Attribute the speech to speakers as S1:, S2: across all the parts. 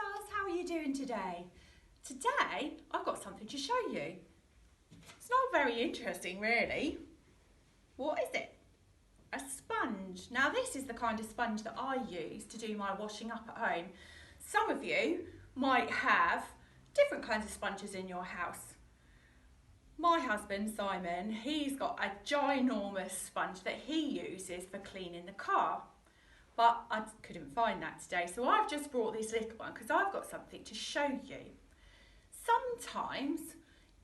S1: stars, how are you doing today? Today I've got something to show you. It's not very interesting really. What is it? A sponge. Now this is the kind of sponge that I use to do my washing up at home. Some of you might have different kinds of sponges in your house. My husband Simon, he's got a ginormous sponge that he uses for cleaning the car. But I couldn't find that today, so I've just brought this little one because I've got something to show you. Sometimes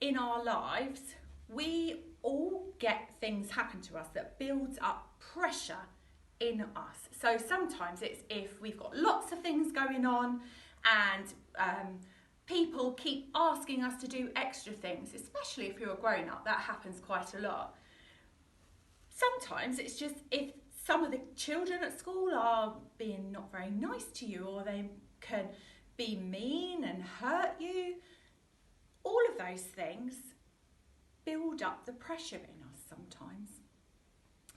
S1: in our lives, we all get things happen to us that builds up pressure in us. So sometimes it's if we've got lots of things going on and people keep asking us to do extra things, especially if you're a grown-up, that happens quite a lot. Sometimes it's just if some of the children at school are being not very nice to you, or they can be mean and hurt you. All of those things build up the pressure in us sometimes.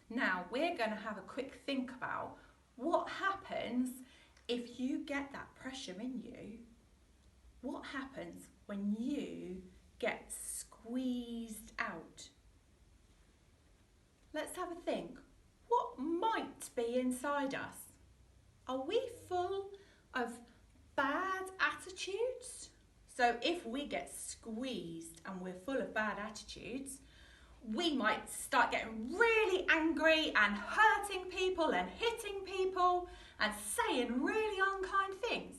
S1: Now we're going to have a quick think about what happens if you get that pressure in you. What happens when you get squeezed out? Let's have a think. What might be inside us? Are we full of bad attitudes? So if we get squeezed and we're full of bad attitudes, we might start getting really angry and hurting people and hitting people and saying really unkind things.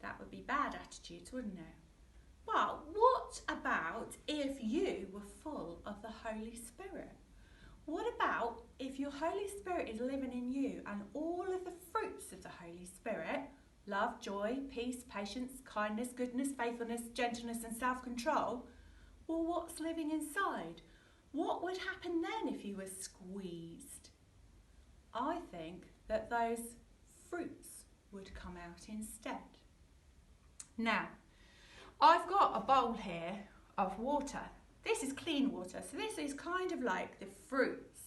S1: That would be bad attitudes, wouldn't it? But what about if you were full of the Holy Spirit? What about if your Holy Spirit is living in you and all of the fruits of the Holy Spirit, love, joy, peace, patience, kindness, goodness, faithfulness, gentleness and self-control, well, what's living inside? What would happen then if you were squeezed? I think that those fruits would come out instead. Now, I've got a bowl here of water. This is clean water, so this is kind of like the fruits.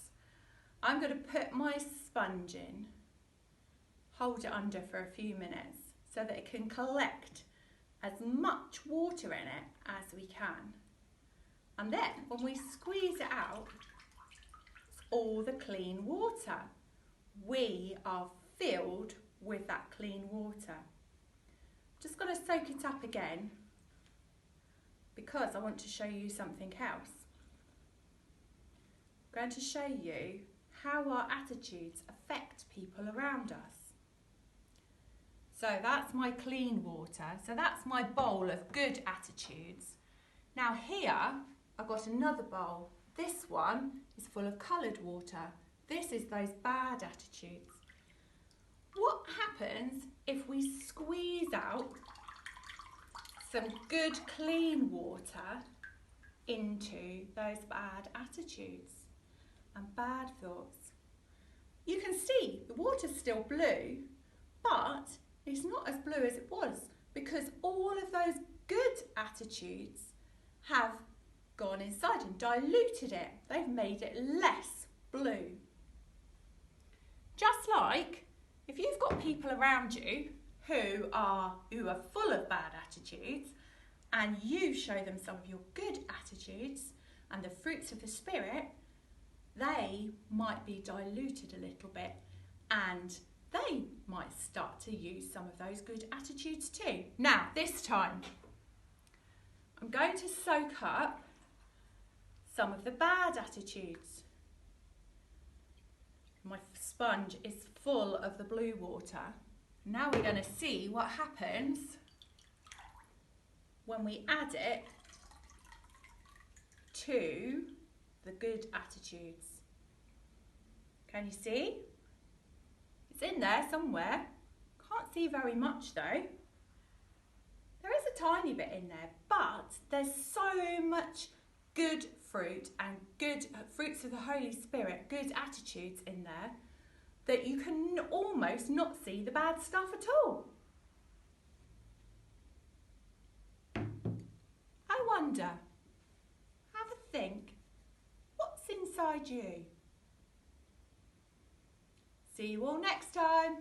S1: I'm going to put my sponge in, hold it under for a few minutes so that it can collect as much water in it as we can. And then when we squeeze it out, it's all the clean water. We are filled with that clean water. Just going to soak it up again, because I want to show you something else. I'm going to show you how our attitudes affect people around us. So that's my clean water. So that's my bowl of good attitudes. Now here, I've got another bowl. This one is full of coloured water. This is those bad attitudes. What happens if we squeeze out some good clean water into those bad attitudes and bad thoughts? You can see the water's still blue, but it's not as blue as it was because all of those good attitudes have gone inside and diluted it. They've made it less blue. Just like if you've got people around you who are full of bad attitudes, and you show them some of your good attitudes and the fruits of the Spirit, they might be diluted a little bit and they might start to use some of those good attitudes too. Now, this time, I'm going to soak up some of the bad attitudes. My sponge is full of the blue water. Now we're going to see what happens when we add it to the good attitudes. Can you see? It's in there somewhere. Can't see very much though. There is a tiny bit in there, but there's so much good fruit and good fruits of the Holy Spirit, good attitudes in there, that you can almost not see the bad stuff at all. I wonder, have a think, what's inside you? See you all next time.